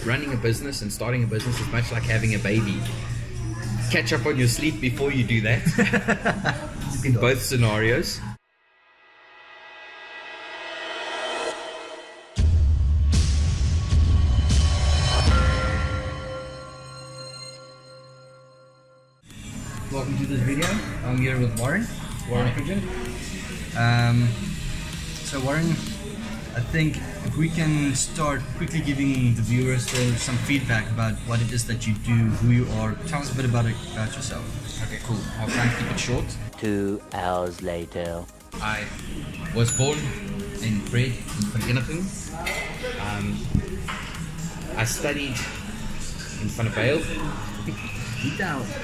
running a business and starting a business is much like having a baby. Catch up on your sleep before you do that. In both scenarios. Welcome to this video. I'm here with Warren Pridgeon. So Warren, I think if we can start quickly giving the viewers some feedback about what it is that you do, who you are. Tell us a bit about yourself. Okay, cool. I'll try and keep it short. 2 hours later. I was born and bred in Vereeniging. I studied in Van der Bijl.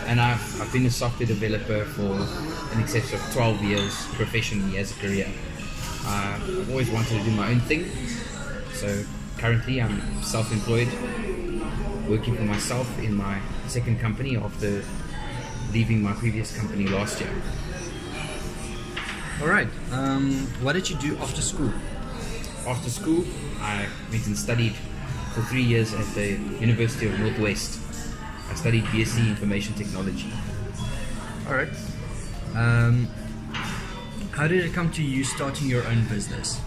And I've been a software developer for in excess of 12 years professionally as a career. I've always wanted to do my own thing, so currently I'm self-employed, working for myself in my second company after leaving my previous company last year. Alright, what did you do after school? After school, I went and studied for 3 years at the University of Northwest. I studied BSc Information Technology. Alright. How did it come to you starting your own business?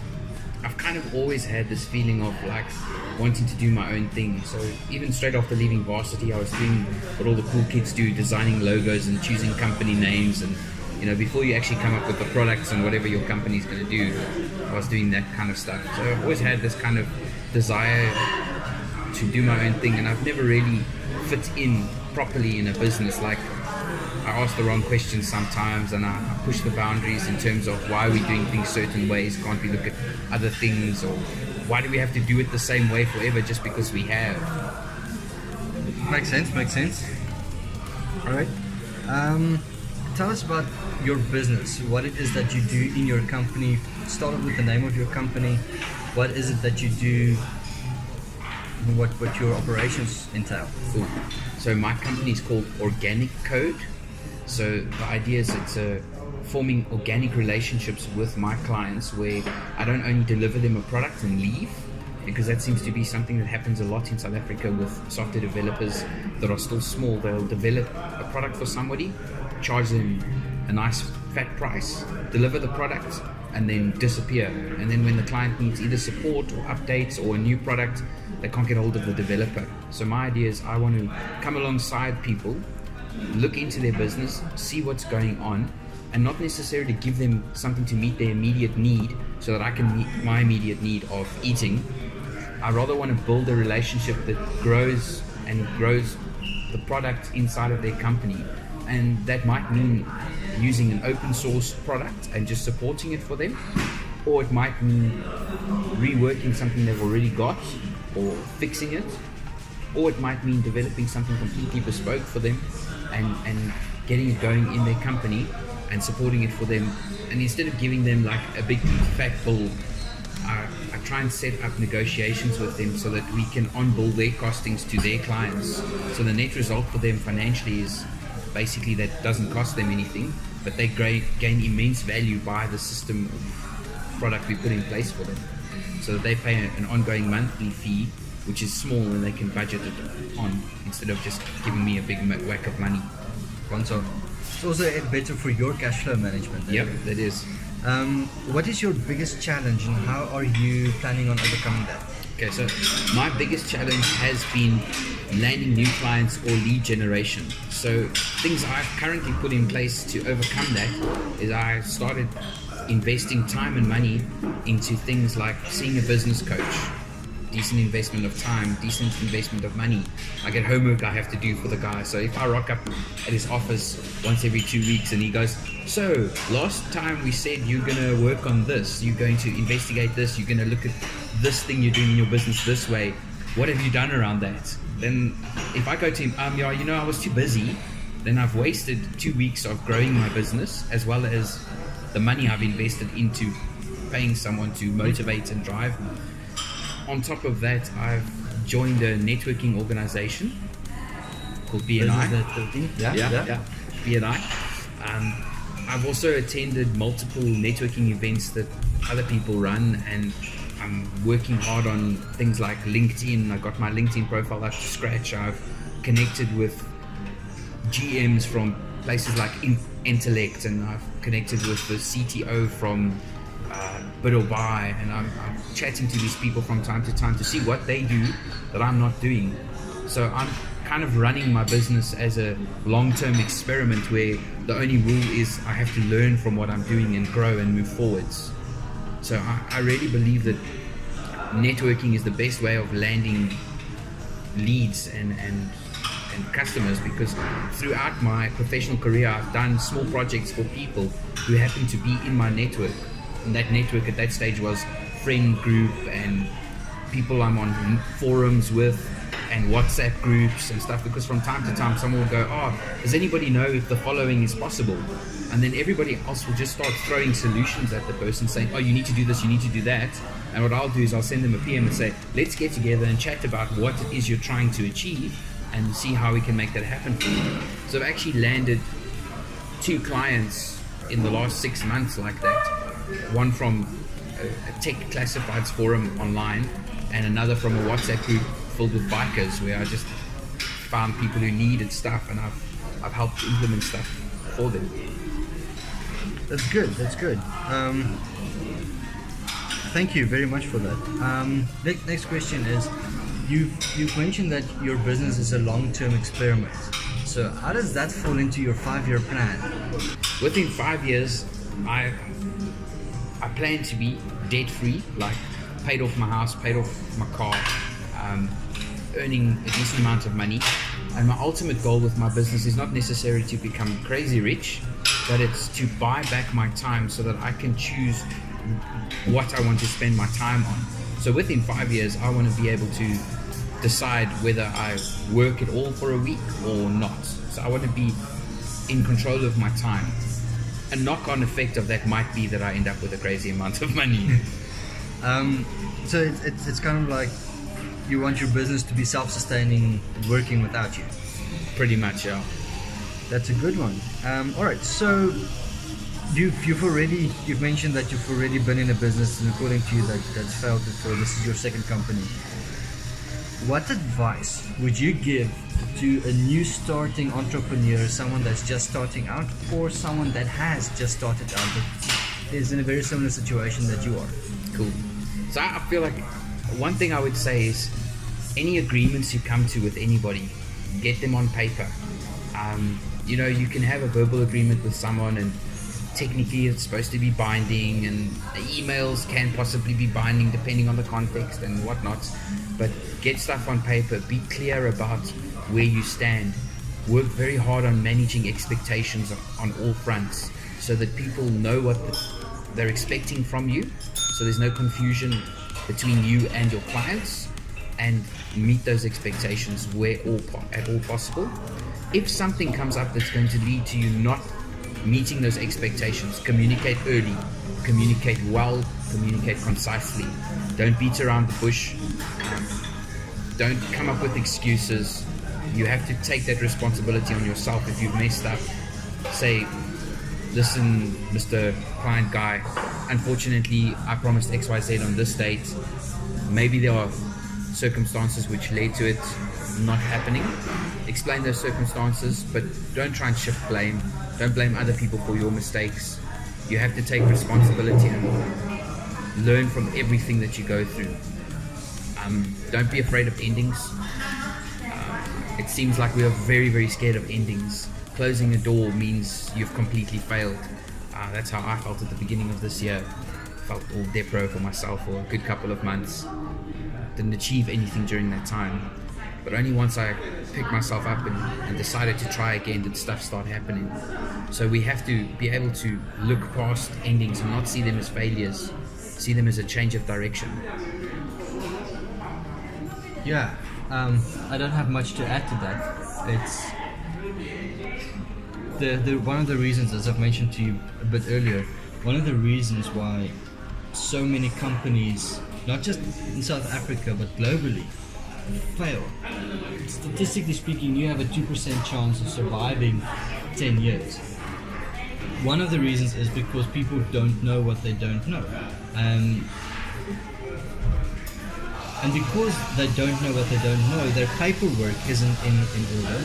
I've kind of always had this feeling of like wanting to do my own thing. So even straight after leaving varsity, I was doing what all the cool kids do, designing logos and choosing company names. And you know, before you actually come up with the products and whatever your company's going to do, I was doing that kind of stuff. So I've always had this kind of desire to do my own thing, and I've never really fit in properly in a business. Like, I ask the wrong questions sometimes, and I push the boundaries in terms of why we're doing things certain ways. Can't we look at other things, or why do we have to do it the same way forever just because we have? Makes sense. Alright. Tell us about your business, what it is that you do in your company. Start off with the name of your company. What is it that you do? What your operations entail? Cool. So my company is called Organic Code. So the idea is it's forming organic relationships with my clients, where I don't only deliver them a product and leave, because that seems to be something that happens a lot in South Africa with software developers that are still small. They'll develop a product for somebody, charge them a nice fat price, deliver the product, and then disappear. And then when the client needs either support or updates or a new product, they can't get hold of the developer. So my idea is I want to come alongside people, look into their business, see what's going on, and not necessarily give them something to meet their immediate need so that I can meet my immediate need of eating. I rather want to build a relationship that grows the product inside of their company. And that might mean using an open source product and just supporting it for them, or it might mean reworking something they've already got or fixing it, or it might mean developing something completely bespoke for them and getting it going in their company and supporting it for them. And instead of giving them like a big fat bill, I try and set up negotiations with them so that we can on-bill their costings to their clients. So the net result for them financially is basically that doesn't cost them anything, but they gain immense value by the system product we put in place for them. So that they pay an ongoing monthly fee, which is small, and they can budget it on instead of just giving me a big whack of money. So it's also better for your cash flow management. Yep, that is. What is your biggest challenge, and how are you planning on overcoming that? Okay, so my biggest challenge has been landing new clients or lead generation. So things I've currently put in place to overcome that is I started investing time and money into things like seeing a business coach. Decent investment of time, decent investment of money. I get homework I have to do for the guy. So if I rock up at his office once every 2 weeks and he goes, so last time we said you're going to work on this, you're going to investigate this, you're going to look at this thing you're doing in your business this way, what have you done around that? Then if I go to him, I was too busy, then I've wasted 2 weeks of growing my business, as well as the money I've invested into paying someone to motivate and drive me. On top of that, I've joined a networking organization called BNI. Yeah. BNI. I've also attended multiple networking events that other people run, and I'm working hard on things like LinkedIn. I got my LinkedIn profile up to scratch. I've connected with GMs from places like Intellect, and I've connected with the CTO from Bid or Buy, and I'm chatting to these people from time to time to see what they do that I'm not doing. So I'm kind of running my business as a long-term experiment where the only rule is I have to learn from what I'm doing and grow and move forwards. So I really believe that networking is the best way of landing leads and customers, because throughout my professional career I've done small projects for people who happen to be in my network, and that network at that stage was friend group and people I'm on forums with and WhatsApp groups and stuff, because from time to time someone will go, does anybody know if the following is possible? And then everybody else will just start throwing solutions at the person saying, you need to do this, you need to do that. And what I'll do is I'll send them a PM and say, let's get together and chat about what it is you're trying to achieve and see how we can make that happen for you. So I've actually landed 2 clients in the last 6 months like that. One from a tech classifieds forum online, and another from a WhatsApp group filled with bikers, where I just found people who needed stuff and I've helped implement stuff for them. That's good. Thank you very much for that. Next question is, you've mentioned that your business is a long-term experiment. So how does that fall into your 5-year plan? Within 5 years, I plan to be debt-free, like paid off my house, paid off my car, earning a decent amount of money. And my ultimate goal with my business is not necessarily to become crazy rich, but it's to buy back my time so that I can choose what I want to spend my time on. So within 5 years, I want to be able to decide whether I work at all for a week or not. So I want to be in control of my time. A knock-on effect of that might be that I end up with a crazy amount of money. So it's kind of like you want your business to be self-sustaining, working without you. Pretty much, yeah. That's a good one. All right, so you've mentioned that you've already been in a business, and according to you that's failed before. This is your second company. What advice would you give to a new starting entrepreneur, someone that's just starting out, or someone that has just started out but is in a very similar situation that you are? Cool. So I feel like one thing I would say is any agreements you come to with anybody, get them on paper. You can have a verbal agreement with someone, and technically it's supposed to be binding, and the emails can possibly be binding depending on the context and whatnot. But get stuff on paper, be clear about where you stand, work very hard on managing expectations on all fronts so that people know what they're expecting from you, so there's no confusion between you and your clients, and meet those expectations at all possible. If something comes up that's going to lead to you not meeting those expectations, communicate early, communicate well, communicate concisely. Don't beat around the bush. Don't come up with excuses. You have to take that responsibility on yourself. If you've messed up, say, listen, Mr. Client Guy, unfortunately I promised XYZ on this date. Maybe there are circumstances which led to it not happening. Explain those circumstances, but don't try and shift blame. Don't blame other people for your mistakes. You have to take responsibility and learn from everything that you go through. Don't be afraid of endings. It seems like we are very, very scared of endings. Closing a door means you've completely failed. That's how I felt at the beginning of this year. Felt all depro for myself for a good couple of months. Didn't achieve anything during that time. But only once I picked myself up and decided to try again did stuff start happening. So we have to be able to look past endings and not see them as failures, see them as a change of direction. Yeah, I don't have much to add to that. It's the one of the reasons, as I've mentioned to you a bit earlier, one of the reasons why so many companies, not just in South Africa but globally, fail. Statistically speaking, you have a 2% chance of surviving 10 years. One of the reasons is because people don't know what they don't know. And because they don't know what they don't know, their paperwork isn't in order.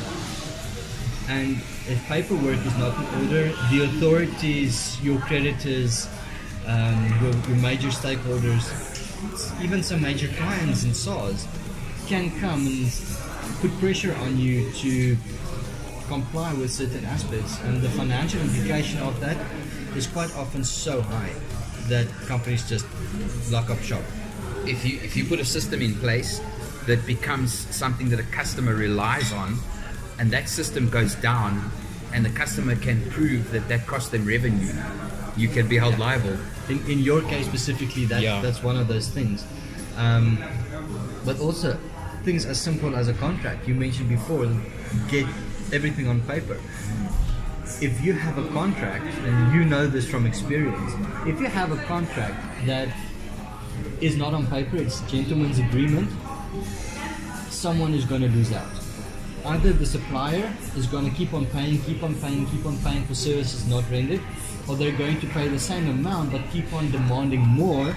And if paperwork is not in order, the authorities, your creditors, your major stakeholders, even some major clients in SaaS, can come and put pressure on you to comply with certain aspects. And the financial implication of that is quite often so high that companies just lock up shop. If you put a system in place that becomes something that a customer relies on, and that system goes down, and the customer can prove that that cost them revenue, you can be held liable. In your case specifically, that's one of those things. But also things as simple as a contract. You mentioned before, get everything on paper. If you have a contract, and you know this from experience, if you have a contract that is not on paper, it's gentleman's agreement, someone is going to lose out. Either the supplier is going to keep on paying for services not rendered, or they're going to pay the same amount but keep on demanding more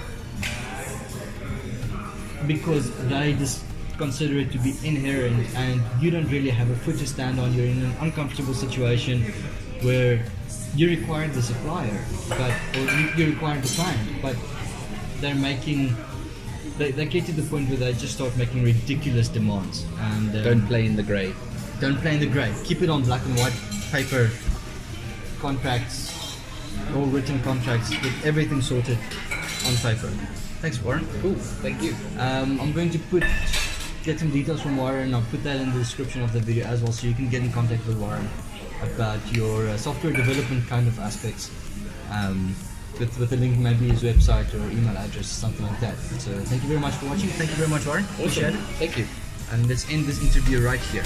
because they just consider it to be inherent, and you don't really have a foot to stand on. You're in an uncomfortable situation where you require the supplier, or you require the client, but they get to the point where they just start making ridiculous demands. And Don't play in the grey. Don't play in the grey. Keep it on black and white paper contracts, all written contracts, with everything sorted on paper. Thanks, Warren. Cool, thank you. I'm going to get some details from Warren. I'll put that in the description of the video as well, so you can get in contact with Warren about your software development kind of aspects. With a link, maybe his website or email address, something like that. So thank you very much for watching. Thank you very much, Warren. Awesome. Appreciate it. Thank you. And let's end this interview right here.